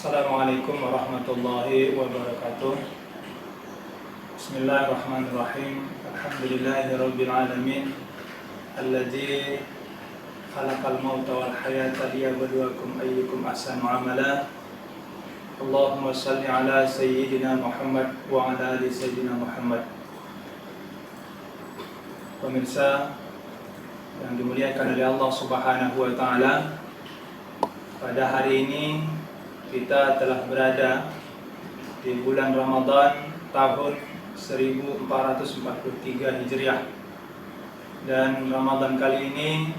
Assalamualaikum warahmatullahi wabarakatuh. Bismillahirrahmanirrahim. Alhamdulillahirabbil alamin. Alladzi khalaqal mauta wal hayata liyabluwakum ayyukum ahsanu amala. Allahumma shalli ala sayyidina Muhammad wa ala ali sayyidina Muhammad. Pemirsa yang dimuliakan oleh Allah Subhanahu wa taala, pada hari ini kita telah berada di bulan Ramadan tahun 1443 Hijriah. Dan Ramadan kali ini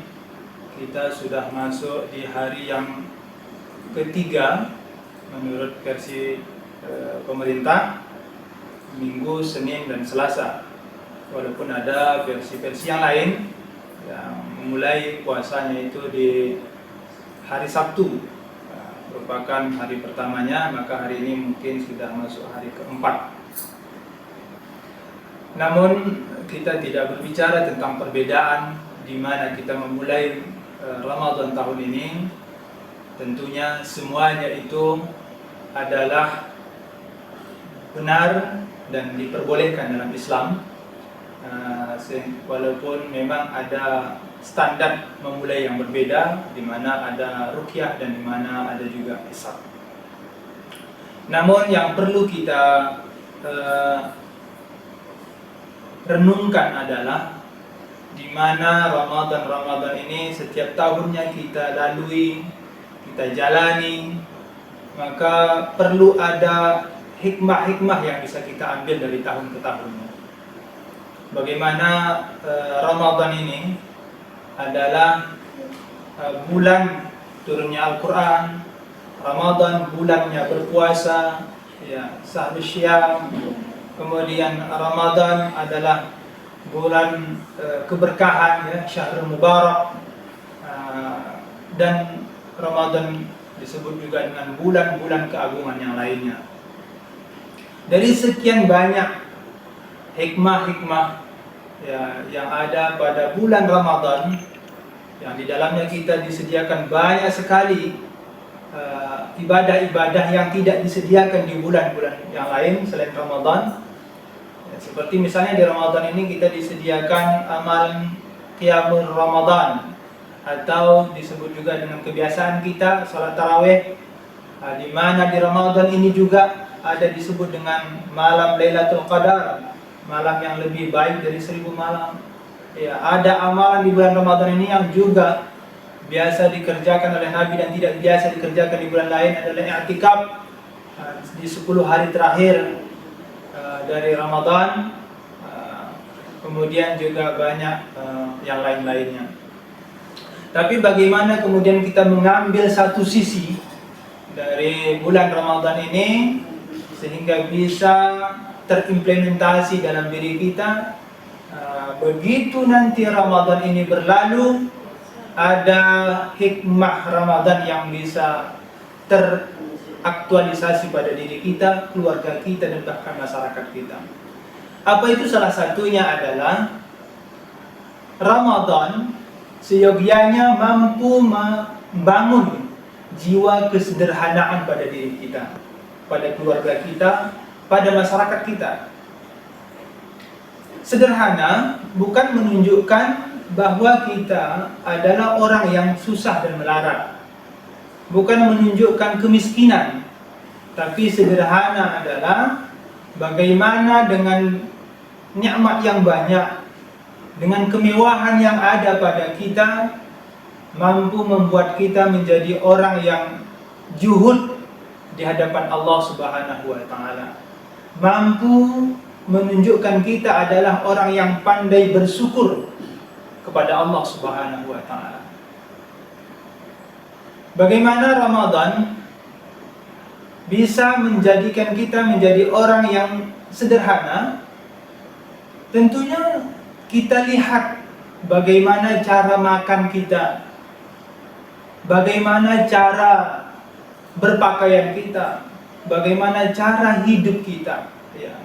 kita sudah masuk di hari yang ketiga menurut versi pemerintah, Minggu, Senin, dan Selasa. Walaupun ada versi-versi yang lain yang memulai puasanya itu di hari Sabtu merupakan hari pertamanya, maka hari ini mungkin sudah masuk hari keempat. Namun kita tidak berbicara tentang perbedaan di mana kita memulai Ramadan tahun ini. Tentunya semuanya itu adalah benar dan diperbolehkan dalam Islam, walaupun memang ada standar memulai yang berbeda, di mana ada ruqyah dan di mana ada juga hisab. Namun yang perlu kita renungkan adalah di mana Ramadan ini setiap tahunnya kita lalui, kita jalani, maka perlu ada hikmah-hikmah yang bisa kita ambil dari tahun ke tahunnya. Bagaimana Ramadan ini adalah bulan turunnya Al-Quran, Ramadan bulannya berpuasa, ya, Syahrul Syiyam. Kemudian Ramadan adalah bulan keberkahan, ya, Syahrul Mubarak. Dan Ramadan disebut juga dengan bulan-bulan keagungan yang lainnya. Dari sekian banyak hikmah-hikmah, ya, yang ada pada bulan Ramadan, yang di dalamnya kita disediakan banyak sekali ibadah-ibadah yang tidak disediakan di bulan-bulan yang lain selain Ramadan. Ya, seperti misalnya di Ramadan ini kita disediakan amalan Qiyamul Ramadan, atau disebut juga dengan kebiasaan kita salat tarawih, di mana di Ramadan ini juga ada disebut dengan malam Lailatul Qadar, malam yang lebih baik dari 1000 malam. Ya, ada amalan di bulan Ramadan ini yang juga biasa dikerjakan oleh Nabi dan tidak biasa dikerjakan di bulan lain, adalah i'tikaf di 10 hari terakhir dari Ramadan. Kemudian juga banyak yang lain-lainnya. Tapi bagaimana kemudian kita mengambil satu sisi dari bulan Ramadan ini sehingga bisa terimplementasi dalam diri kita, begitu nanti Ramadan ini berlalu, ada hikmah Ramadan yang bisa teraktualisasi pada diri kita, keluarga kita, dan bahkan masyarakat kita. Apa itu? Salah satunya adalah Ramadan seyogianya mampu membangun jiwa kesederhanaan pada diri kita, pada keluarga kita, pada masyarakat kita. Sederhana bukan menunjukkan bahwa kita adalah orang yang susah dan melarat, bukan menunjukkan kemiskinan, tapi sederhana adalah bagaimana dengan nikmat yang banyak, dengan kemewahan yang ada pada kita, mampu membuat kita menjadi orang yang juhud di hadapan Allah Subhanahu wa taala, mampu menunjukkan kita adalah orang yang pandai bersyukur kepada Allah Subhanahu wa taala. Bagaimana Ramadan bisa menjadikan kita menjadi orang yang sederhana? Tentunya kita lihat bagaimana cara makan kita, bagaimana cara berpakaian kita, bagaimana cara hidup kita, ya.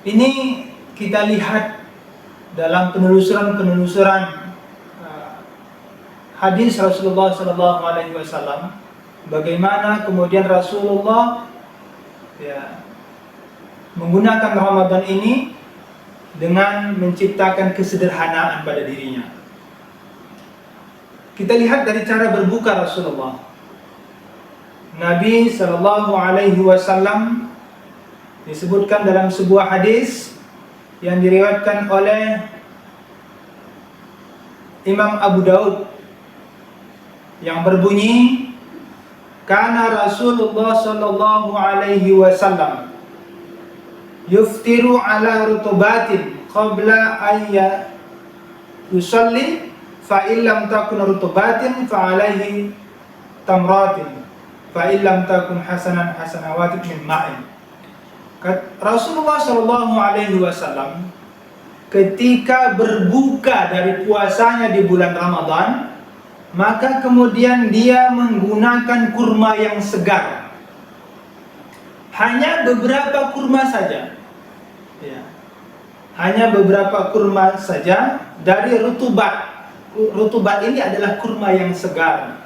Ini kita lihat dalam penelusuran hadis Rasulullah SAW, bagaimana kemudian Rasulullah ya menggunakan Ramadan ini dengan menciptakan kesederhanaan pada dirinya. Kita lihat dari cara berbuka Rasulullah. Nabi Shallallahu Alaihi Wasallam disebutkan dalam sebuah hadis yang diriwayatkan oleh Imam Abu Daud yang berbunyi, Kana Rasulullah Shallallahu Alaihi Wasallam yuftiru ala rutubatin qabla ayya yusalli fa illam takun rutubatin fa alaihi tamratin fa illam takun hasanawatin min ma'in. Rasulullah Shallallahu Alaihi Wasallam ketika berbuka dari puasanya di bulan Ramadan, maka kemudian dia menggunakan kurma yang segar. Hanya beberapa kurma saja. Ya. Hanya beberapa kurma saja dari rutubat. Rutubat ini adalah kurma yang segar.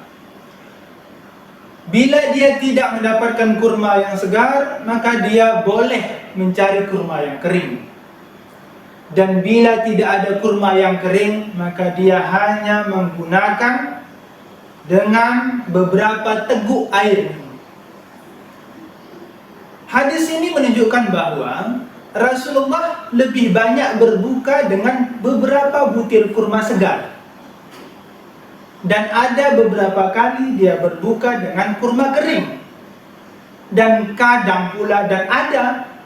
Bila dia tidak mendapatkan kurma yang segar, maka dia boleh mencari kurma yang kering. Dan bila tidak ada kurma yang kering, maka dia hanya menggunakan dengan beberapa teguk air. Hadis ini menunjukkan bahwa Rasulullah lebih banyak berbuka dengan beberapa butir kurma segar. Dan ada beberapa kali dia berbuka dengan kurma kering. Dan kadang pula, dan ada,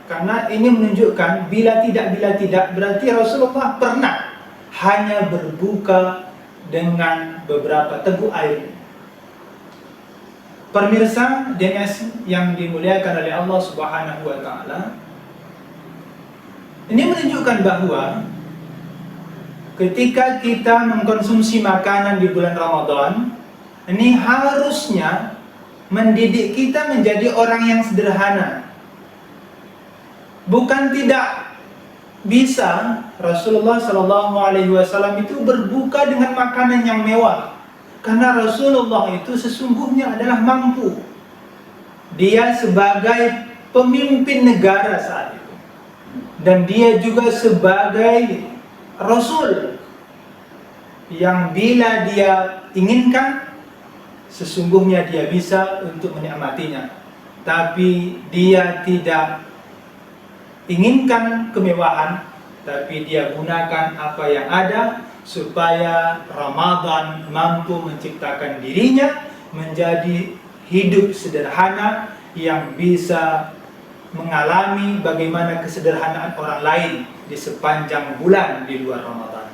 karena ini menunjukkan bila tidak berarti Rasulullah pernah hanya berbuka dengan beberapa teguk air. Pemirsa yang dimuliakan oleh Allah Subhanahu wa taala, ini menunjukkan bahwa ketika kita mengkonsumsi makanan di bulan Ramadan, ini harusnya mendidik kita menjadi orang yang sederhana. Bukan tidak bisa Rasulullah Shallallahu Alaihi Wasallam itu berbuka dengan makanan yang mewah, karena Rasulullah itu sesungguhnya adalah mampu. Dia sebagai pemimpin negara saat itu, dan dia juga sebagai Rasul yang bila dia inginkan, sesungguhnya dia bisa untuk menikmatinya. Tapi dia tidak inginkan kemewahan, tapi dia gunakan apa yang ada supaya Ramadan mampu menciptakan dirinya menjadi hidup sederhana yang bisa mengalami bagaimana kesederhanaan orang lain di sepanjang bulan di luar Ramadan.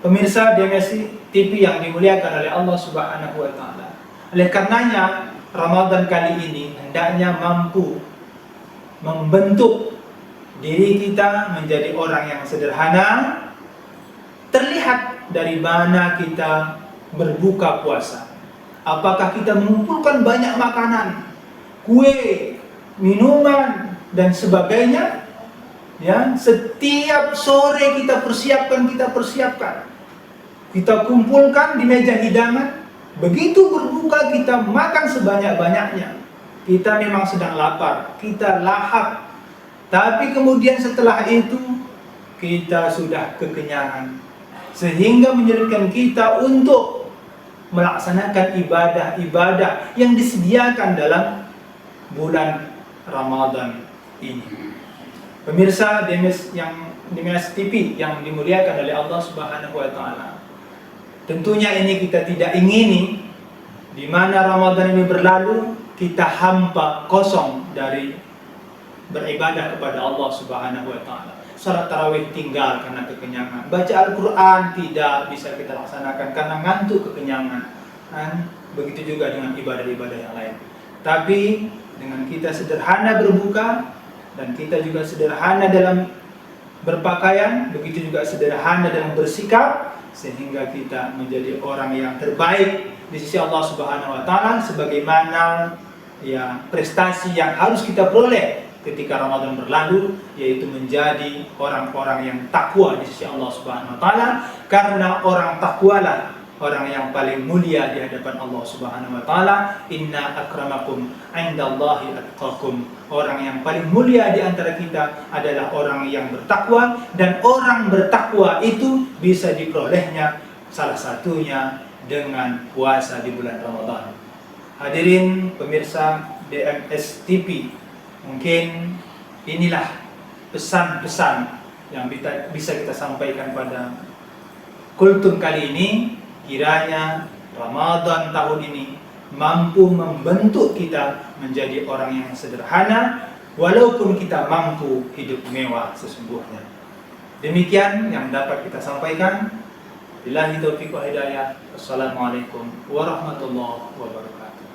Pemirsa DMSI TV yang dimuliakan oleh Allah Subhanahu wa taala. Oleh karenanya Ramadan kali ini hendaknya mampu membentuk diri kita menjadi orang yang sederhana. Terlihat dari mana kita berbuka puasa. Apakah kita mengumpulkan banyak makanan, kue, minuman, dan sebagainya? Ya, setiap sore kita persiapkan. Kita kumpulkan di meja hidangan. Begitu berbuka kita makan sebanyak-banyaknya. Kita memang sedang lapar, kita lahap. Tapi kemudian setelah itu kita sudah kekenyangan, sehingga menyulitkan kita untuk melaksanakan ibadah-ibadah yang disediakan dalam bulan Ramadan ini. Pemirsa DMS TV yang dimuliakan oleh Allah Subhanahu wa taala. Tentunya ini kita tidak ingini di mana Ramadan ini berlalu kita hampa kosong dari beribadah kepada Allah Subhanahu wa taala. Salat tarawih tinggal karena kekenyangan. Baca Al-Quran tidak bisa kita laksanakan karena ngantuk kekenyangan. Dan begitu juga dengan ibadah-ibadah yang lain. Tapi dengan kita sederhana berbuka dan kita juga sederhana dalam berpakaian, begitu juga sederhana dalam bersikap, sehingga kita menjadi orang yang terbaik di sisi Allah Subhanahu wa taala, sebagaimana ya prestasi yang harus kita peroleh ketika Ramadan berlalu, yaitu menjadi orang-orang yang takwa di sisi Allah Subhanahu wa taala, karena orang takwalah orang yang paling mulia di hadapan Allah Subhanahu wa taala. Inna akramakum 'indallahi atqakum. Orang yang paling mulia di antara kita adalah orang yang bertakwa, dan orang bertakwa itu bisa diperolehnya salah satunya dengan puasa di bulan Ramadan. Hadirin pemirsa DMS TV, mungkin inilah pesan-pesan yang bisa kita sampaikan pada kultum kali ini. Kiranya Ramadan tahun ini mampu membentuk kita menjadi orang yang sederhana, walaupun kita mampu hidup mewah sesungguhnya. Demikian yang dapat kita sampaikan. Billahi taufiq wa hidayah. Wassalamualaikum warahmatullahi wabarakatuh.